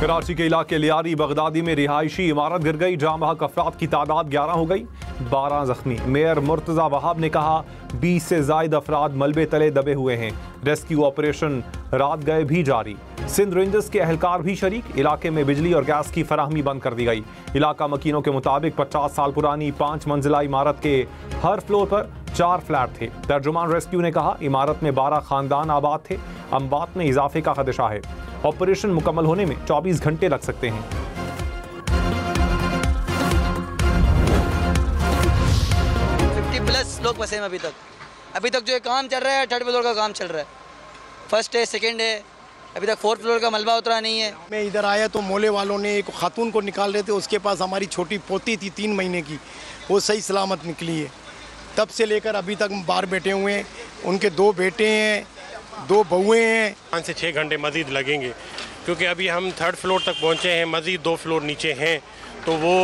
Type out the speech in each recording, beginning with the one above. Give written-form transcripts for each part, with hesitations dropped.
कराची के इलाके लियारी बगदादी में रिहायशी इमारत गिर गई। जाम बहक अफराद की तादाद 11 हो गई, 12 जख्मी। मेयर मुर्तजा वहाब ने कहा 20 से जायद अफराद मलबे तले दबे हुए हैं। रेस्क्यू ऑपरेशन रात गए भी जारी। सिंध रेंजर्स के अहलकार भी शरीक। इलाके में बिजली और गैस की फराहमी बंद कर दी गई। इलाका मकीनों के मुताबिक 50 साल पुरानी 5 मंजिला इमारत के हर फ्लोर पर 4 फ्लैट थे। तर्जुमान रेस्क्यू ने कहा इमारत में 12 खानदान आबाद थे। अमवात में इजाफे का खदशा है। ऑपरेशन मुकम्मल होने में 24 घंटे लग सकते हैं। 50+ लोग फंसे हैं अभी तक जो ये काम चल रहा है, 3rd फ्लोर का काम चल रहा है। फर्स्ट है, सेकंड है, अभी तक 4th फ्लोर का मलबा उतरा नहीं है। मैं इधर आया तो मोले वालों ने एक खातून को निकाल रहे थे, उसके पास हमारी छोटी पोती थी 3 महीने की, वो सही सलामत निकली है। तब से लेकर अभी तक बाहर बैठे हुए हैं। उनके 2 बेटे हैं, 2 बहुएँ हैं। 5 से 6 घंटे मज़ीद लगेंगे क्योंकि अभी हम 3rd फ्लोर तक पहुँचे हैं, मज़ीद 2 फ्लोर नीचे हैं, तो वो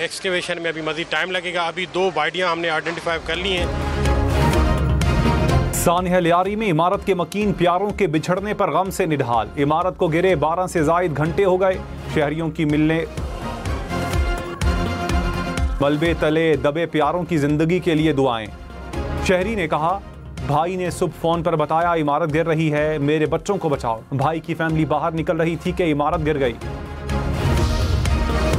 एक्सकेवेशन में अभी मज़ीद टाइम लगेगा। अभी 2 बॉडियाँ हमने आइडेंटिफाई कर ली हैं। सानिया लियारी में इमारत के मकीन प्यारों के बिछड़ने पर गम से निढाल। इमारत को गिरे 12 से जायद घंटे हो गए। शहरियों की मिलने मलबे तले दबे प्यारों की जिंदगी के लिए दुआएं। शहरी ने कहा भाई ने सुबह फोन पर बताया इमारत गिर रही है, मेरे बच्चों को बचाओ। भाई की फैमिली बाहर निकल रही थी कि इमारत गिर गई।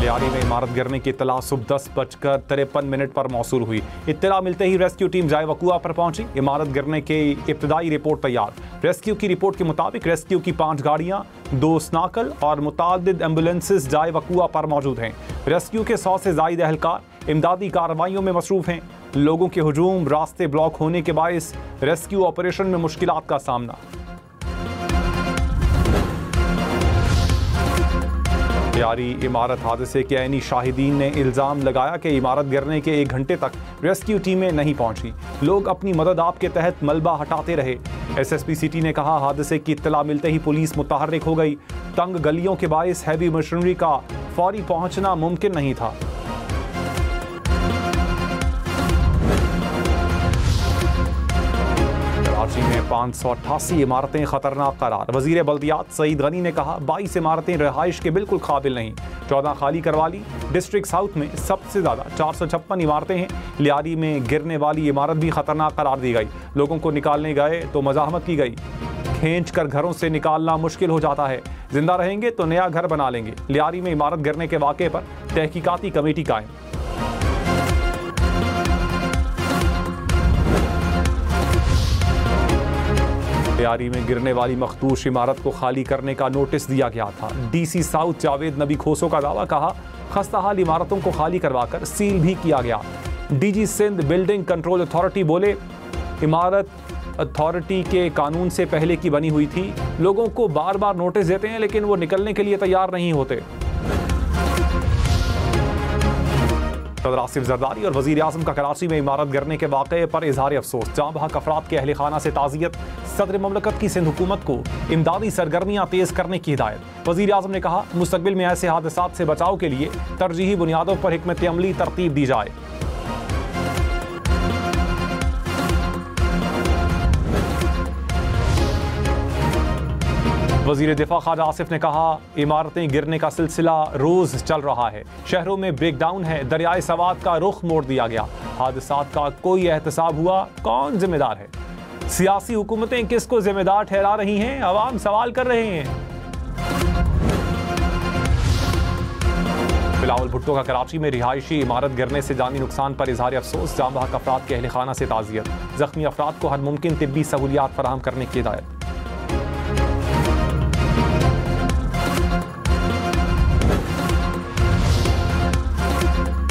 लियारी में इमारत गिरने की इत्तला सुबह 10:53 पर मौसूल हुई। इत्तला मिलते ही रेस्क्यू टीम जाए वकुआ पर पहुंची। इमारत गिरने की इब्तदाई रिपोर्ट तैयार। रेस्क्यू की रिपोर्ट के मुताबिक रेस्क्यू की 5 गाड़ियां, 2 स्नाकल और मुतादिद एम्बुलेंसेस जाए वकुआ पर मौजूद हैं। रेस्क्यू के 100 से जायद एहलकार इमदादी कार्रवाइयों में मसरूफ हैं। लोगों के हुजूम, रास्ते ब्लॉक होने के बायस रेस्क्यू ऑपरेशन में मुश्किलात का सामना। लियारी इमारत हादसे के ऐनी शाहिदीन ने इल्ज़ाम लगाया कि इमारत गिरने के 1 घंटे तक रेस्क्यू टीमें नहीं पहुंची। लोग अपनी मदद आप के तहत मलबा हटाते रहे। SSP सिटी ने कहा हादसे की इत्तला मिलते ही पुलिस मुतहर्रिक हो गई। तंग गलियों के बायस हैवी मशीनरी का फौरी पहुंचना मुमकिन नहीं था। कराची में 588 इमारतें खतरनाक करार। वजीर बल्दियात सईद गनी ने कहा 22 इमारतें रिहाइश के बिल्कुल काबिल नहीं, 14 खाली करवा ली। डिस्ट्रिक्ट साउथ में सबसे ज़्यादा 456 इमारतें हैं। लियारी में गिरने वाली इमारत भी खतरनाक करार दी गई। लोगों को निकालने गए तो मज़ाहमत की गई। खींच कर घरों से निकालना मुश्किल हो जाता है। जिंदा रहेंगे तो नया घर बना लेंगे। लियारी में इमारत गिरने के वाक़े पर तहकीकाती कमेटी कायम। लियारी में गिरने वाली मखदूश इमारत को खाली करने का नोटिस दिया गया था। DC साउथ जावेद नबी खोसो का दावा, कहा खस्ताहाल इमारतों को खाली करवाकर सील भी किया गया। DG Sindh building control authority बोले इमारत अथॉरिटी के कानून से पहले की बनी हुई थी। लोगों को बार बार नोटिस देते हैं लेकिन वो निकलने के लिए तैयार नहीं होते। सदर आसिफ जरदारी और वजीर आज़म का कराची में इमारत गिरने के वाक़े पर इजहार अफसोस। जाँ बहक अफराद के अहल खाना से ताज़ियत। सदर ममलकत की सिंध हुकूमत को इमदादी सरगर्मियाँ तेज़ करने की हिदायत। वजीर आज़म ने कहा मुस्तक़बिल में ऐसे हादसात से बचाव के लिए तरजीही बुनियादों पर हिकमत अमली तरतीब दी जाए। वज़ीर दिफा ख्वाजा आसिफ ने कहा इमारतें गिरने का सिलसिला रोज़ चल रहा है। शहरों में ब्रेकडाउन है। दरियाए सवाद का रुख मोड़ दिया गया। हादसात का कोई एहतसाब हुआ? कौन जिम्मेदार है? सियासी हुकूमतें किसको जिम्मेदार ठहरा रही हैं? अवाम सवाल कर रहे हैं। बिलावल भुट्टो का कराची में रिहायशी इमारत गिरने से जानी नुकसान पर इजहार अफसोस। जाँ बहक अफराद के अहल खाना से ताज़ियत। जख्मी अफराद को हर मुमकिन तिब्बी सहूलियात फराहम करने की हिदायत।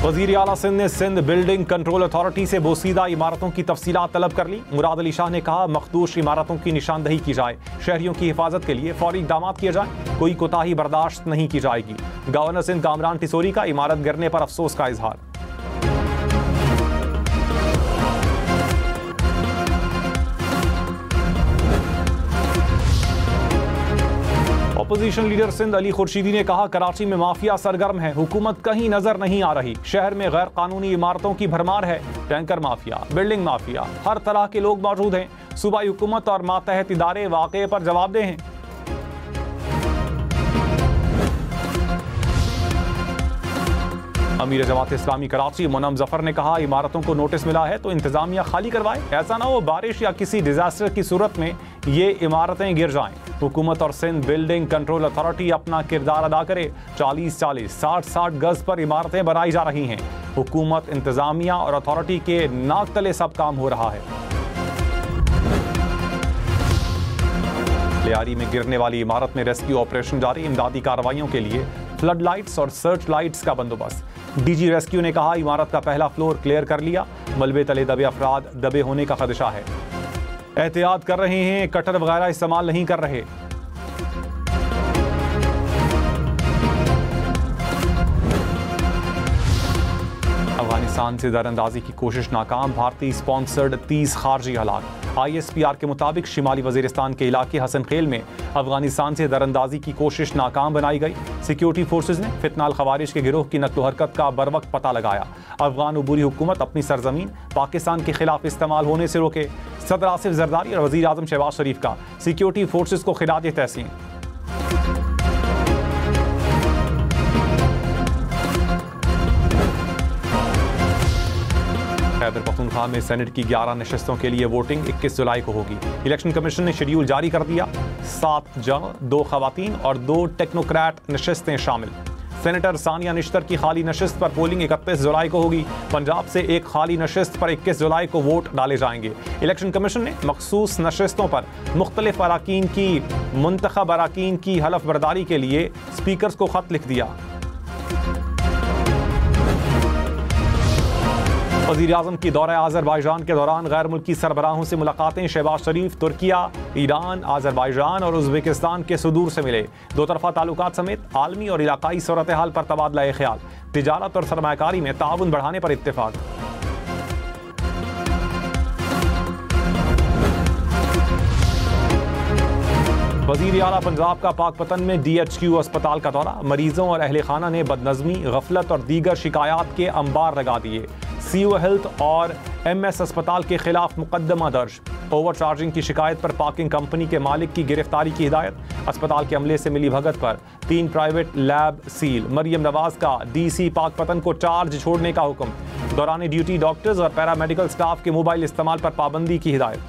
वज़ीर आला सिंध ने सिंध बिल्डिंग कंट्रोल अथॉरिटी से बोसीदा इमारतों की तफसीलात तलब कर ली। मुराद अली शाह ने कहा मखदूश इमारतों की निशानदही की जाए। शहरियों की हिफाजत के लिए फौरी इक़दामात किए जाए। कोई कोताही बर्दाश्त नहीं की जाएगी। गवर्नर सिंध कामरान टिसोरी का इमारत गिरने पर अफसोस का इजहार। अपोजिशन लीडर सिंध अली खुर्शीदी ने कहा कराची में माफिया सरगर्म है। हुकूमत कहीं नजर नहीं आ रही। शहर में गैर कानूनी इमारतों की भरमार है। टैंकर माफिया, बिल्डिंग माफिया, हर तरह के लोग मौजूद हैं। सूबाई हुकूमत और मातहत इदारे वाक़े पर जवाबदेह हैं। अमीर जमात इस्लामी कराची मुनम जफर ने कहा, इमारतों को नोटिस मिला है तो इंतजामिया खाली करवाए, ऐसा ना हो बारिश या किसी डिजास्टर की सूरत में ये इमारतें गिर जाएं। हुकूमत और सिंध बिल्डिंग कंट्रोल अथॉरिटी अपना किरदार अदा करे। 40-40, 60-60 गज पर इमारतें बनाई जा रही हैं। हुकूमत, इंतजामिया और अथॉरिटी के नाक तले सब काम हो रहा है। लियारी में गिरने वाली इमारत में रेस्क्यू ऑपरेशन जारी, इमदादी कार्रवाइयों के लिए फ्लड लाइट्स और सर्च लाइट्स का बंदोबस्त। डीजी रेस्क्यू ने कहा, इमारत का पहला फ्लोर क्लियर कर लिया, मलबे तले दबे अफराद दबे होने का खदशा है, एहतियात कर रहे हैं, कटर वगैरह इस्तेमाल नहीं कर रहे। अफगानिस्तान से दरअंदाजी की कोशिश नाकाम, भारतीय स्पॉन्सर्ड 30 खारजी हलाक। ISPR के मुताबिक शिमाली वजीरिस्तान के इलाके हसन खेल में अफगानिस्तान से दरअंदाजी की कोशिश नाकाम बनाई गई। सिक्योरिटी फोर्सेज ने फितनाल खवारिज के गिरोह की नक्लो हरकत का बरवक्त पता लगाया। अफगान उबूरी हुकूमत अपनी सरजमीन पाकिस्तान के खिलाफ इस्तेमाल होने से रोके। सदर आसिफ जरदारी और वजीर आजम शहबाज शरीफ का सिक्योरिटी फोर्सेज को खिराज तहसीन। खैबर पख्तूनख्वा में सेनेट की 11 नशस्तों के लिए वोटिंग 21 जुलाई को होगी। इलेक्शन कमीशन ने शेड्यूल जारी कर दिया। 7 जन, 2 खवातीन और 2 टेक्नोक्रेट नशस्तें शामिल। सेनेटर सानिया निश्तर की खाली नशस्त पर पोलिंग 31 जुलाई को होगी। पंजाब से एक खाली नशस्त पर 21 जुलाई को वोट डाले जाएंगे। इलेक्शन कमीशन ने मखसूस नशस्तों पर मुख्तलिफ अराकीन की मुंतखब अराकीन की हलफ बर्दारी के लिए स्पीकर्स को खत लिख दिया। वज़ीर आज़म की दौरा आज़रबाईजान के दौरान गैर मुल्की सरबराहों से मुलाकातें। शहबाज शरीफ तुर्किया, ईरान, आज़रबाईजान और उज़्बेकिस्तान के सुदूर से मिले। दो तरफ़ा ताल्लुकात समेत आलमी और इलाकाई सूरत हाल पर तबादला ख्याल। तिजारत और सरमायाकारी में ताउन बढ़ाने पर इत्तेफाक। वज़ीर आला पंजाब का पाकपतन में DHQ अस्पताल का दौरा। मरीजों और अहले खाना ने बदनज़मी, गफलत और दीगर शिकायत के अंबार लगा दिए। CO हेल्थ और MS अस्पताल के खिलाफ मुकदमा दर्ज। ओवर चार्जिंग की शिकायत पर पार्किंग कंपनी के मालिक की गिरफ्तारी की हिदायत। अस्पताल के अमले से मिली भगत पर 3 private lab seal. Maryam Nawaz का DC पाकपतन को चार्ज छोड़ने का हुक्म। दौरान ड्यूटी डॉक्टर्स और पैरामेडिकल स्टाफ के मोबाइल इस्तेमाल पर पाबंदी की हिदायत।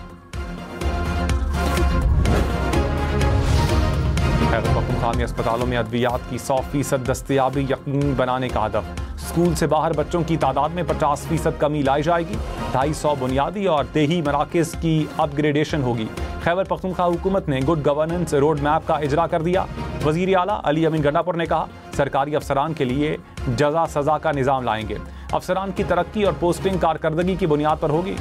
खैबर पख्तूनख्वा में अस्पतालों में अद्वियात की 100% दस्तयाबी यकीनी बनाने का हदफ। स्कूल से बाहर बच्चों की तादाद में 50% कमी लाई जाएगी। 250 बुनियादी और देही मराकज़ की अपग्रेडेशन होगी। खैबर पख्तूनख्वा हुकूमत ने गुड गवर्नेंस रोड मैप का इजरा कर दिया। वज़ीर आला अली अमीन गंडापुर ने कहा, सरकारी अफसरान के लिए जजा सजा का निज़ाम लाएंगे। अफसरान की तरक्की और पोस्टिंग कारकर्दगी की बुनियाद पर होगी।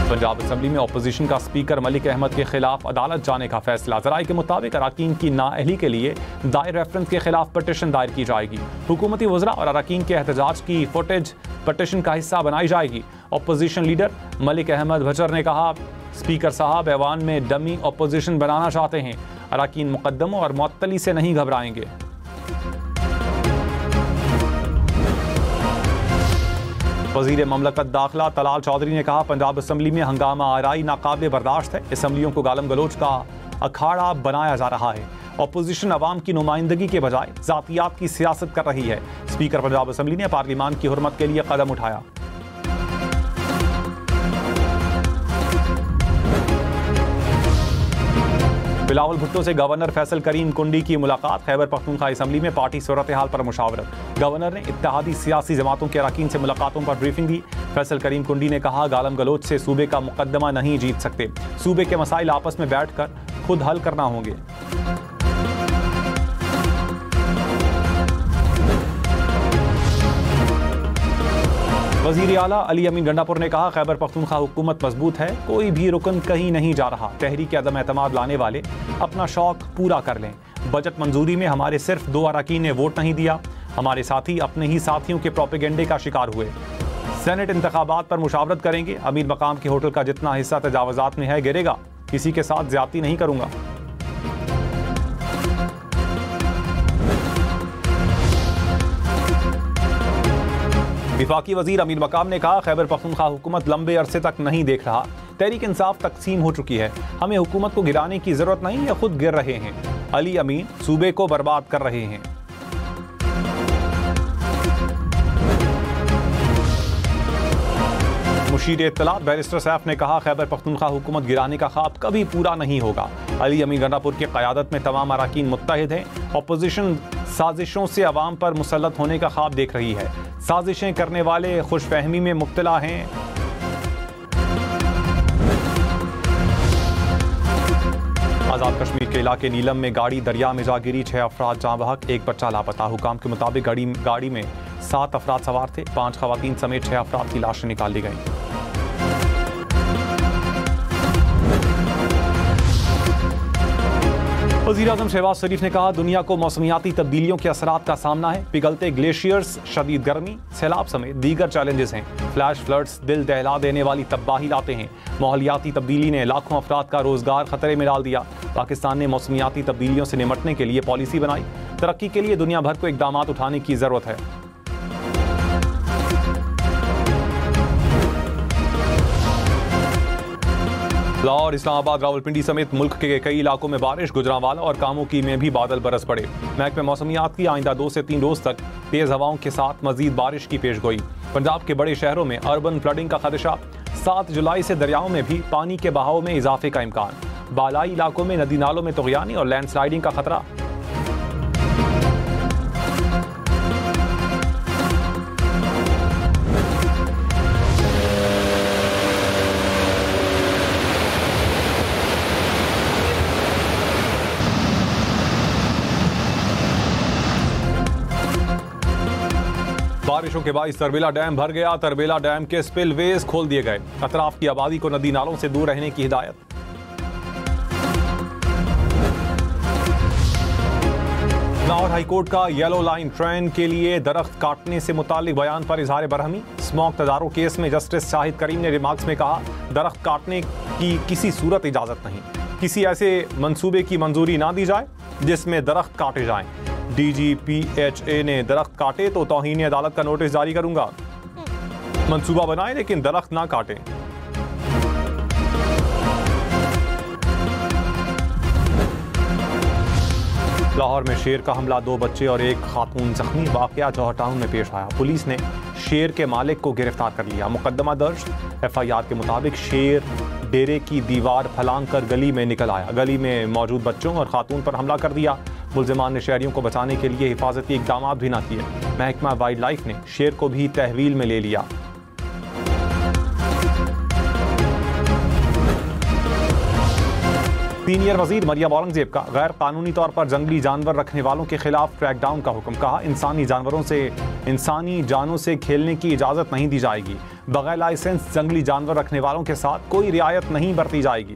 पंजाब असम्बली में अपोजिशन का स्पीकर मलिक अहमद के खिलाफ अदालत जाने का फैसला। ज़राए के मुताबिक अराकीन की नाअहली के लिए दायर रेफरेंस के खिलाफ पटिशन दायर की जाएगी। हुकूमती वज़रा और अराकीन के एहतजाज की फुटेज पटिशन का हिस्सा बनाई जाएगी। अपोजिशन लीडर मलिक अहमद भचर ने कहा, स्पीकर साहब ऐवान में डमी अपोजिशन बनाना चाहते हैं। अराकीन मुकद्दमों और मुअत्तली से नहीं घबराएंगे। वज़ीर ममलकत दाखिला तलाल चौधरी ने कहा, पंजाब असम्बली में हंगामा आराई नाकाबिल बर्दाश्त है। असम्बलियों को गालम गलोच का अखाड़ा बनाया जा रहा है। अपोजिशन अवाम की नुमाइंदगी के बजाय ज़ातियात की सियासत कर रही है। स्पीकर पंजाब असम्बली ने पार्लिमान की हुर्मत के लिए कदम उठाया। बिलावल भुट्टो से गवर्नर फैसल करीम कुंडी की मुलाकात। खैबर पख्तूनख्वा असम्बली में पार्टी सूरत हाल पर मुशावरत। गवर्नर ने इत्तेहादी सियासी जमातों के अरकान से मुलाकातों पर ब्रीफिंग दी। फैसल करीम कुंडी ने कहा, गालम गलोच से सूबे का मुकदमा नहीं जीत सकते। सूबे के मसाइल आपस में बैठकर खुद हल करना होंगे। वज़ीर आला अली अमीन गंडापुर ने कहा, खैबर पख्तूनख्वा हुकूमत मजबूत है, कोई भी रुकन कहीं नहीं जा रहा। तहरीक अदम एतमाद लाने वाले अपना शौक पूरा कर लें। बजट मंजूरी में हमारे सिर्फ 2 अरकान ने वोट नहीं दिया। हमारे साथी अपने ही साथियों के प्रोपेगेंडे का शिकार हुए। सेनेट इंतखाबात पर मुशावरत करेंगे। अमीर मकाम के होटल का जितना हिस्सा तजावुजात में है गिरेगा। किसी के साथ ज्यादती नहीं करूंगा। विफाकी वजीर अमीर मकाम ने कहा, खैबर पख्तूनख्वा हुकूमत लंबे अरसे तक नहीं देख रहा तहरीक इंसाफ तकसीम हो चुकी है। हमें हुकूमत को गिराने की जरूरत नहीं, या खुद गिर रहे हैं। अली अमीन सूबे को बर्बाद कर रहे हैं। मुशीर इत्तलात बैरिस्टर सैफ ने कहा, खैबर पख्तूनख्वा हुकूमत गिराने का ख्वाब कभी पूरा नहीं होगा। अली अमीन गंडापुर की क़यादत में तमाम अरकान मुत्तहिद हैं। अपोजिशन साजिशों से अवाम पर मुसल्लत होने का ख्वाब देख रही है। साजिशें करने वाले खुशफहमी में मुब्तला हैं। आज़ाद कश्मीर के इलाके नीलम में गाड़ी दरिया में जा गिरी, 6 अफराद जाँ बहक, 1 बच्चा लापता। हुकाम के मुताबिक गाड़ी में 7 अफराद सवार थे। 5 खवातीन समेत 6 अफराद की लाशें निकाली गईं। वज़ीर-ए-आज़म शहबाज शरीफ ने कहा, दुनिया को मौसमियाती तब्दीलियों के असरात का सामना है। पिघलते ग्लेशियर्स, शदीद गर्मी, सैलाब समेत दीगर चैलेंजेस हैं। फ्लैश फ्लड्स दिल दहला देने वाली तबाही लाते हैं। माहौलियाती तब्दीली ने लाखों अफराद का रोजगार खतरे में डाल दिया। पाकिस्तान ने मौसमियाती तब्दीलियों से निमटने के लिए पॉलिसी बनाई। तरक्की के लिए दुनिया भर को इकदाम उठाने की जरूरत है। लाहौर, इस्लामाबाद, रावलपिंडी समेत मुल्क के कई इलाकों में बारिश। गुजरांवाला और कामोकी में भी बादल बरस पड़े। महकमे मौसमियात की आइंदा 2 से 3 रोज तक तेज हवाओं के साथ मजीद बारिश की पेशगोई। पंजाब के बड़े शहरों में अर्बन फ्लडिंग का खदशा। 7 जुलाई से दरियाओं में भी पानी के बहाव में इजाफे का इम्कान। बालाई इलाकों में नदी नालों में तुगयानी और लैंडस्लाइडिंग का खतरा। बारिशों के बाइस तरबेला डैम भर गया। तरबेला डैम के स्पिलवेज खोल दिए गए। अतराफ की आबादी को नदी नालों से दूर रहने की हिदायत। लाहौर हाईकोर्ट का येलो लाइन ट्रेन के लिए दरख्त काटने से मुतालिक बयान पर इजहार बरहमी। स्मोक तदारो केस में जस्टिस शाहिद करीम ने रिमार्क्स में कहा, दरख्त काटने की किसी सूरत इजाजत नहीं। किसी ऐसे मंसूबे की मंजूरी ना दी जाए जिसमें दरख्त काटे जाएं। DGPHA ने दरख्त काटे तो तौहीन अदालत का नोटिस जारी करूंगा। मंसूबा बनाए लेकिन दरख्त ना काटें। लाहौर में शेर का हमला, 2 बच्चे और 1 खातून जख्मी। वाकया जौहर टाउन में पेश आया। पुलिस ने शेर के मालिक को गिरफ्तार कर लिया। मुकदमा दर्ज। FIR के मुताबिक शेर डेरे की दीवार फलांग कर गली में निकल आया। गली में मौजूद बच्चों और खातून पर हमला कर दिया। मुल्जिमान ने शहरियों को बचाने के लिए हिफाजती इकदाम भी न किए। महकमा वाइल्ड लाइफ ने शेर को भी तहवील में ले लिया। सीनियर वजीर मरियम औरंगजेब का गैर कानूनी तौर पर जंगली जानवर रखने वालों के खिलाफ क्रैकडाउन का हुक्म। कहा, इंसानी जानों से खेलने की इजाजत नहीं दी जाएगी। बगैर लाइसेंस जंगली जानवर रखने वालों के साथ कोई रियायत नहीं बरती जाएगी।